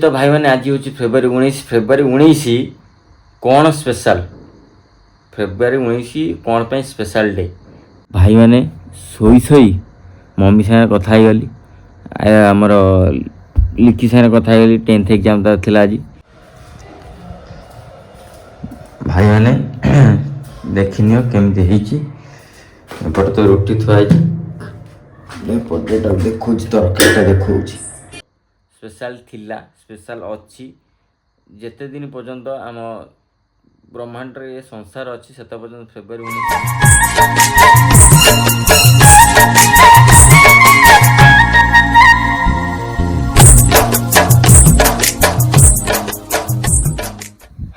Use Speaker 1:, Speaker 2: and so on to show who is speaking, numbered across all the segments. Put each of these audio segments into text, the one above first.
Speaker 1: तो भाई मैंने आज हूँ फेब्रुआरी 19 कौन स्पेशल फेब्रुआरी 19 कौन पे स्पेशल डे भाई मैंने शोई शोई मम्मी सागे कथा गली आमर लिखी सागे कथा गली 10th एग्जाम था आज भाई मैंने देखनी केमती एपटे तो रुटी थुआई देखो तरकारीटा देखा स्पेशल थिला स्पेशल अच्छी जेते दिन पर्यंत आम ब्रह्मांड ये संसार अच्छी से पर्यंत फेब्रुआरी 19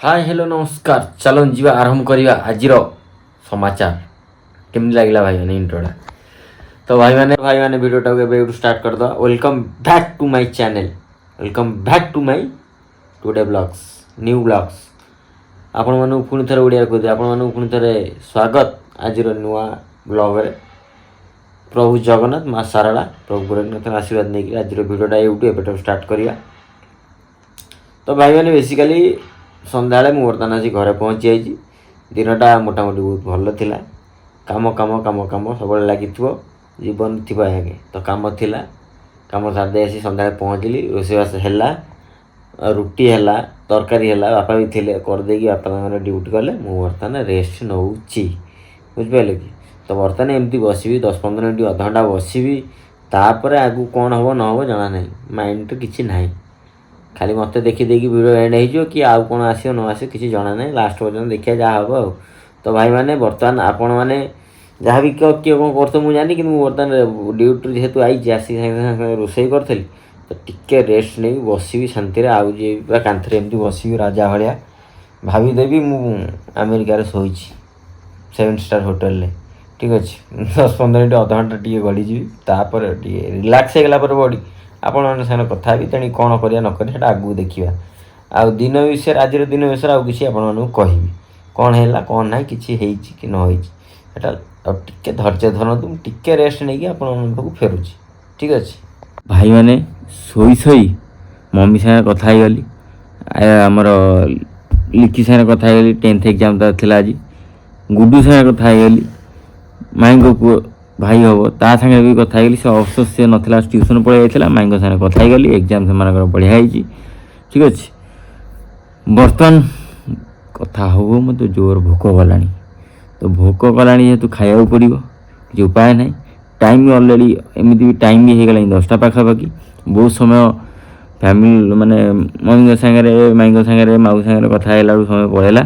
Speaker 1: हाय हेलो नमस्कार चलो जीवा आरंभ करवा आज समाचार केमती लगला भाई मैंने इंट्रोटा तो भाई मैंने वीडियोटा को स्टार्ट कर दो welcome back to my channel welcome back to my today blogs new blogs आपण मानू पुणी थे ओडिया कहते आपण मानू पुणी थे स्वागत आज नुआ ब्लॉग रे प्रभु जगन्नाथ माँ सारला प्रभु गोरखनाथ आशीर्वाद नहीं आज वीडियोटा यूट्यूब स्टार्ट करिया तो भाई मैंने बेसिकली संध्या मुझे बर्तमान आसी घरे पहुँची जाइए दिनटा मोटामोटी बहुत भल थिला काम काम काम काम सब लगी जीवन थी आगे तो कम थिला कम सारे आसी सन्ध्या पहुँचली रोषेबास है रुटी है तरकारी है बापा भी थे करदे बापा मैंने ड्यूटी कले मुझे बर्तमान रेस्ट नौ बुझिपारे कि तो बर्तमान एमती बसबी 10-15 मिनट अध घंटा बसबी तापर आगू कौन हम न हम जना ना माइंड तो किसी ना खाली मत देखी वीडियो एंड हो कि आउ कौन आस न आस किसी जना ना लास्ट पर्यटन देखिए जहाँ हम आ तो भाई मैंने बर्तमान आपण मैंने जहाँ भी किए कौन करते मुझे जानी कि बर्तमान ड्यूटी जेहेतु आई आसी रोषे करी तो टिके रेस्ट नहीं बसबी शांति आउ जी पूरा कांथरे एमती बसबी राजा भाया भावीदेवी मु अमेरिकार शोई 7 स्टार होटेल रे ठीक अच्छे 10-15 मिनट अध घंटा टे गड़ीजी तापर रिलैक्स होगला बॉडी आपण मैंने साथ कथा भी तेणु कौन करा ना आगू देखा आ दिन विषय आज दिन विषय आउ कि कहि कौन है कौन ना कि कि नटा टे धैर्य धरतु टे रेस्ट नहीं आपको फेरुची ठीक अच्छे भाई मैंने शोई शोई मम्मी सागे कथा गली आमर लिखी सागे कथा गली 10th एग्जाम था आज गुडू सागे कथा गली माई पुओ भाई हम ता सागे भी कथा गली से अफसोस से नाला ट्यूशन पलि जाता माई सागे कथा गली एग्जाम से बढ़िया ठीक अच्छे बर्तमान कथा हो मत जोर भोक गला तो भोक गला जेहेतु खाया पड़ो कि उपाय ना टाइम अलरेडी एमती भी टाइम भी होगला 10टा पाखापाखि बहुत समय फैमिली माने मम्मी सागे माई सागे माऊ सागे कथा समय पड़ेगा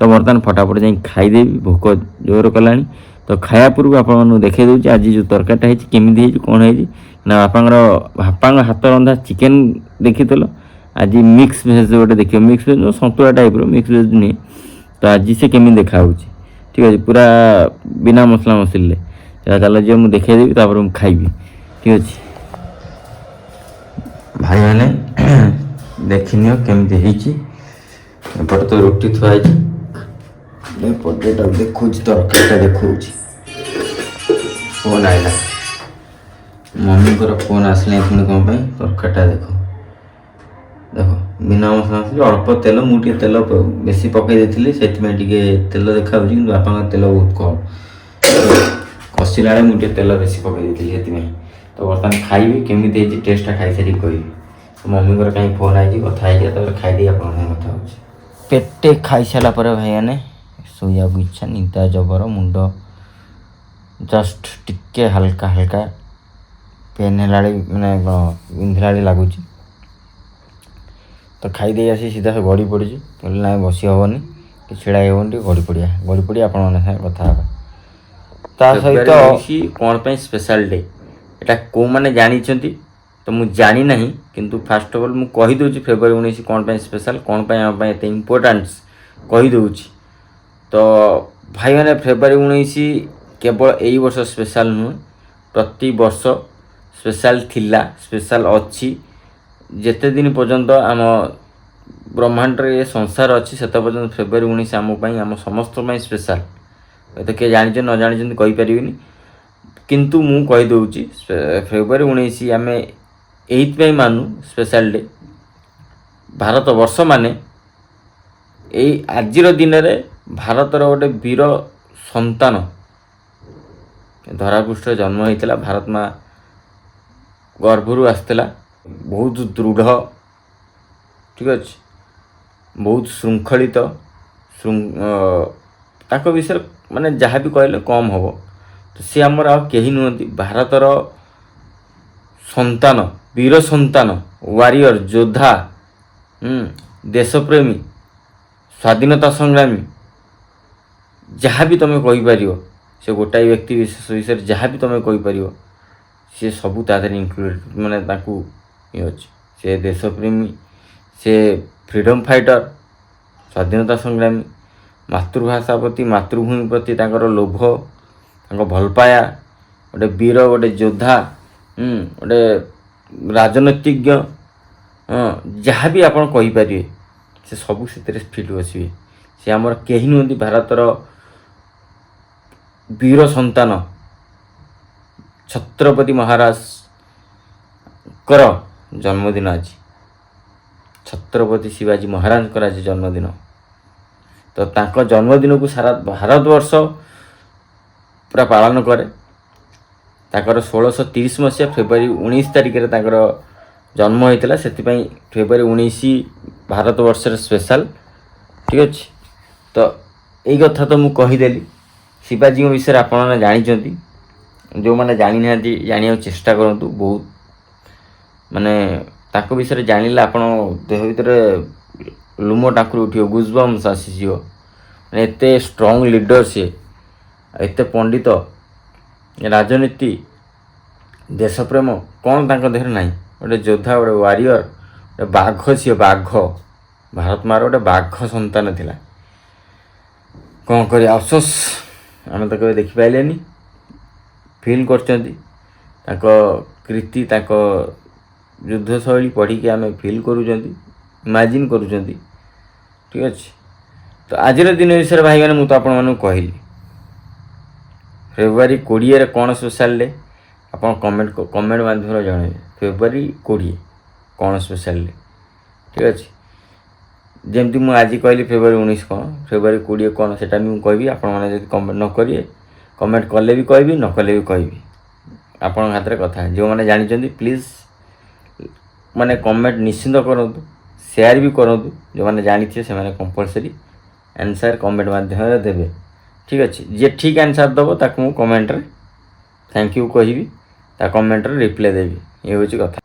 Speaker 1: तो बर्तमान फटाफट जा खाईदेवी भोक जोर कला तो खाया पूर्व आप देखे दूसरी आज जो तरकारीटा है केमी कौन है ना बापा हाथ रंधा चिकेन देखी आज मिक्स भेज गोटे देखिए मिक्स भेज सतुला टाइप मिक्स भेज नहीं तो आज से केमी देखा ठीक है पूरा बिना मसला मसले चलो जी मुझे देखेदेवी मुझे खाइबी ठीक अच्छे भाई मैंने देखनी केमती एपटे तो रुटी थुआई देखो तरकारीटा देखा फोन आईला मम्मी को फोन आसला पुणी कौन तरकारीटा देखो देखो बिना मसला अल्प तेल मुझे तेल बेसी पकई देती से तेल देखा बापा तेल बहुत कम कषिला मुझे तेल बेसी पकई देती तो बर्तमान खाइबी केमी टेस्टा खाई सारी कह मम्मी को कहीं फोन आई कथा खाईदे आप कथा पेटे खाई सारा भाई मैंने शोया इच्छा निदा जबर मुंड जस्ट टिके हल्का हल्का पेन है मैंने बिंधला लगुच तो खाईदे आसी सीधा से गड़ी पड़ी ना बसी हेनी कि छिड़ा हेनी गड़ी पड़ी आप कथा सहित कौन पे स्पेशल डे एटा को मैंने जानी तो मुझे जानी ना किंतु फास्ट ऑफ ऑल मुझे कहीदे फेब्रुआरी 19 कौन पे स्पेशल कौन पे आम एत इम्पोर्टान्स कहीदे तो भाई मैंने फेब्रुआरी 19 केवल यही वर्ष स्पेशल नुह प्रति वर्ष स्पेशल थिला स्पेशल अच्छी जेते दिन पर्यंत आम ब्रह्मांड ये संसार अच्छी से पर्यंत फेब्रुआरी 19 आम समस्त स्पेशल तो किए जानी न जानी कहीपरि किंतु मु कहीदे फेब्रुआरी 19 आम यही मानू स्पेशल डे ଭାରତ ବର୍ଷ ମାନେ ଏଇ ଆଜିର ଦିନରେ ଭାରତର ଗୋଟେ ବୀର ସନ୍ତାନ ଧରାପୃଷ୍ଠରେ ଜନ୍ମ ହେଇଥିଲା। ଭାରତ ମା ଗର୍ଭରୁ ଆସିଥିଲା, ବହୁତ ଦୃଢ଼, ଠିକ୍ ଅଛି, ବହୁତ ଶୃଙ୍ଖଳିତ, ତାଙ୍କ ବିଷୟରେ ମାନେ ଯାହା ବି କହିଲେ କମ୍ ହେବ। ତ ସେ ଆମର ଆଉ କେହି ନୁହନ୍ତି, ଭାରତର ସନ୍ତାନ, ବୀର ସନ୍ତାନ, ୱାରିୟର, ଯୋଦ୍ଧା, ଦେଶପ୍ରେମୀ, ସ୍ୱାଧୀନତା ସଂଗ୍ରାମୀ, ଯାହା ବି ତୁମେ କହିପାରିବ, ସେ ଗୋଟାଏ ବ୍ୟକ୍ତି ବିଶେଷ ବିଷୟରେ ଯାହା ବି ତୁମେ କହିପାରିବ, ସେ ସବୁ ତା ଦେହରେ ଇନକ୍ଲୁଡେଡ଼, ମାନେ ତାକୁ ଇଏ ଅଛି। ସେ ଦେଶପ୍ରେମୀ, ସେ ଫ୍ରିଡ଼ମ୍ ଫାଇଟର, ସ୍ୱାଧୀନତା ସଂଗ୍ରାମୀ, ମାତୃଭାଷା ପ୍ରତି, ମାତୃଭୂମି ପ୍ରତି ତାଙ୍କର ଲୋଭ, ତାଙ୍କ ଭଲ ପାଇବା, ଗୋଟେ ବୀର, ଗୋଟେ ଯୋଦ୍ଧା, ଗୋଟେ ରାଜନୈତିଜ୍ଞ, ଯାହା ବି ଆପଣ କହିପାରିବେ ସେ ସବୁ ସେଥିରେ ଫିଟ୍ ବସିବେ। ସେ ଆମର କେହି ନୁହନ୍ତି, ଭାରତର ବୀର ସନ୍ତାନ ଛତ୍ରପତି ମହାରାଜଙ୍କର ଜନ୍ମଦିନ ଆଜି। ଛତ୍ରପତି ଶିବାଜୀ ମହାରାଜଙ୍କର ଆଜି ଜନ୍ମଦିନ। ତ ତାଙ୍କ ଜନ୍ମଦିନକୁ ସାରା ଭାରତବର୍ଷ ପୁରା ପାଳନ କରେ। ତାଙ୍କର 1630 ମସିହା ଫେବୃଆରୀ 19 ତାରିଖରେ ତାଙ୍କର ଜନ୍ମ ହୋଇଥିଲା, ସେଥିପାଇଁ ଫେବୃଆରୀ 19 ଭାରତବର୍ଷରେ ସ୍ପେଶାଲ୍, ଠିକ୍ ଅଛି। ତ ଏଇ କଥା ତ ମୁଁ କହିଦେଲି। ଶିବାଜୀଙ୍କ ବିଷୟରେ ଆପଣମାନେ ଜାଣିଛନ୍ତି, ଯେଉଁମାନେ ଜାଣିନାହାନ୍ତି ଜାଣିବାକୁ ଚେଷ୍ଟା କରନ୍ତୁ। ବହୁତ ମାନେ ତାଙ୍କ ବିଷୟରେ ଜାଣିଲେ ଆପଣ ଦେହ ଭିତରେ ଲୁମ ଟାଙ୍କୁରି ଉଠିବ, ଗୁଜବମ୍ସ ଆସିଯିବ। ମାନେ ଏତେ ଷ୍ଟ୍ରଙ୍ଗ ଲିଡର ସିଏ, ଏତେ ପଣ୍ଡିତ, ରାଜନୀତି, ଦେଶପ୍ରେମ କ'ଣ ତାଙ୍କ ଦେହରେ ନାହିଁ। ଗୋଟେ ଯୋଦ୍ଧା, ଗୋଟେ ୱାରିୟର, ଗୋଟେ ବାଘ, ସିଏ ବାଘ, ଭାରତ ମାଆର ଗୋଟେ ବାଘ ସନ୍ତାନ ଥିଲା। କ'ଣ କରିବା, ଅଫସୋସ ଆମେ ତ କେବେ ଦେଖିପାରିଲେନି। ଫିଲ୍ କରିଛନ୍ତି ତାଙ୍କ କୀର୍ତ୍ତି, ତାଙ୍କ ଯୁଦ୍ଧ ଶୈଳୀ ପଢ଼ିକି ଆମେ ଫିଲ୍ କରୁଛନ୍ତି, ଇମାଜିନ୍ କରୁଛନ୍ତି, ଠିକ୍ ଅଛି। ତ ଆଜିର ଦିନ ବିଷୟରେ ଭାଇମାନେ ମୁଁ ତ ଆପଣମାନଙ୍କୁ କହିଲି। ଫେବୃଆରୀ 20ରେ କ'ଣ ସ୍ପେଶାଲ୍ ଡେ ଆପଣ କମେଣ୍ଟ ମାଧ୍ୟମରେ ଜଣାଇବେ। ଫେବୃଆରୀ 20 କ'ଣ ସ୍ପେଶାଲ୍ ଡେ, ଠିକ୍ ଅଛି। ଯେମିତି ମୁଁ ଆଜି କହିଲି ଫେବୃଆରୀ 19 କ'ଣ, ଫେବୃଆରୀ 20 କ'ଣ, ସେଇଟା ବି ମୁଁ କହିବି। ଆପଣମାନେ ଯଦି କମେଣ୍ଟ ନ କରିବେ, କମେଣ୍ଟ କଲେ ବି କହିବି, ନ କଲେ ବି କହିବି, ଆପଣଙ୍କ ହାତରେ କଥା। ଯେଉଁମାନେ ଜାଣିଛନ୍ତି ପ୍ଲିଜ୍ ମାନେ କମେଣ୍ଟ ନିଶ୍ଚିନ୍ତ କରନ୍ତୁ, ସେୟାର ବି କରନ୍ତୁ। ଯେଉଁମାନେ ଜାଣିଥିବେ ସେମାନେ କମ୍ପଲସରି ଆନ୍ସର୍ କମେଣ୍ଟ ମାଧ୍ୟମରେ ଦେବେ, ଠିକ୍ ଅଛି। ଯିଏ ଠିକ୍ ଆନ୍ସର୍ ଦେବ ତାକୁ ମୁଁ କମେଣ୍ଟରେ ଥ୍ୟାଙ୍କ ୟୁ କହିବି, ତା କମେଣ୍ଟରେ ରିପ୍ଲାଏ ଦେବି। ଏ ହେଉଛି କଥା।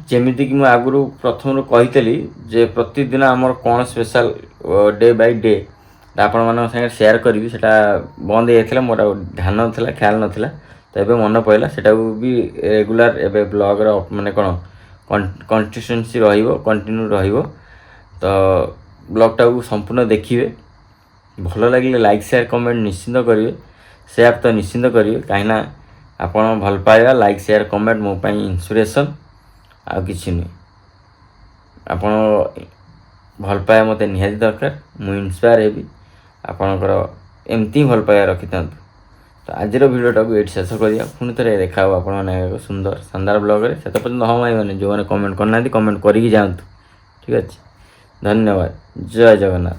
Speaker 1: ଯେମିତିକି ମୁଁ ଆଗରୁ ପ୍ରଥମରୁ କହିଥିଲି ଯେ ପ୍ରତିଦିନ ଆମର କ'ଣ ସ୍ପେଶାଲ୍ ଡେ ବାଇ ଡେ ଆପଣମାନଙ୍କ ସାଙ୍ଗରେ ସେୟାର କରିବି, ସେଇଟା ବନ୍ଦ ହେଇଯାଇଥିଲା, ମୋର ଆଉ ଧ୍ୟାନ ନଥିଲା, ଖ୍ୟାଲ ନଥିଲା। ତ ଏବେ ମନେ ପଡ଼ିଲା, ସେଟାକୁ ବି ରେଗୁଲାର ଏବେ ବ୍ଲଗ୍ର ମାନେ କ'ଣ କଣ୍ସିଷ୍ଟେନ୍ସି ରହିବ, କଣ୍ଟିନ୍ୟୁ ରହିବ। ତ ବ୍ଲଗ୍ଟାକୁ ସମ୍ପୂର୍ଣ୍ଣ ଦେଖିବେ। ଭଲ ଲାଗିଲେ ଲାଇକ୍, ସେୟାର, କମେଣ୍ଟ ନିଶ୍ଚିନ୍ତ କରିବେ। ସେୟାର ତ ନିଶ୍ଚିନ୍ତ କରିବେ, କାହିଁକିନା ଆପଣ ଭଲ ପାଇବା, ଲାଇକ୍, ସେୟାର, କମେଣ୍ଟ ମୋ ପାଇଁ ଇନ୍ସପିରେସନ୍, ଆଉ କିଛି ନୁହେଁ। ଆପଣ ଭଲ ପାଇବା ମୋତେ ନିହାତି ଦରକାର, ମୁଁ ଇନ୍ସପାୟାର ହେବି। ଆପଣଙ୍କର ଏମିତି ହିଁ ଭଲ ପାଇବା ରଖିଥାନ୍ତୁ। ତ ଆଜିର ଭିଡ଼ିଓଟାକୁ ଏଇଠି ଶେଷ କରିବା। ପୁଣି ଥରେ ଦେଖା ହେବ ଆପଣମାନେ ଏକ ସୁନ୍ଦର ଶାନଦାର ବ୍ଲଗ୍ରେ। ସେତେ ପର୍ଯ୍ୟନ୍ତ ହଁ ଭାଇମାନେ ଯେଉଁମାନେ କମେଣ୍ଟ କରିନାହାନ୍ତି କମେଣ୍ଟ କରିକି ଯାଆନ୍ତୁ, ଠିକ୍ ଅଛି। ଧନ୍ୟବାଦ। ଜୟ ଜଗନ୍ନାଥ।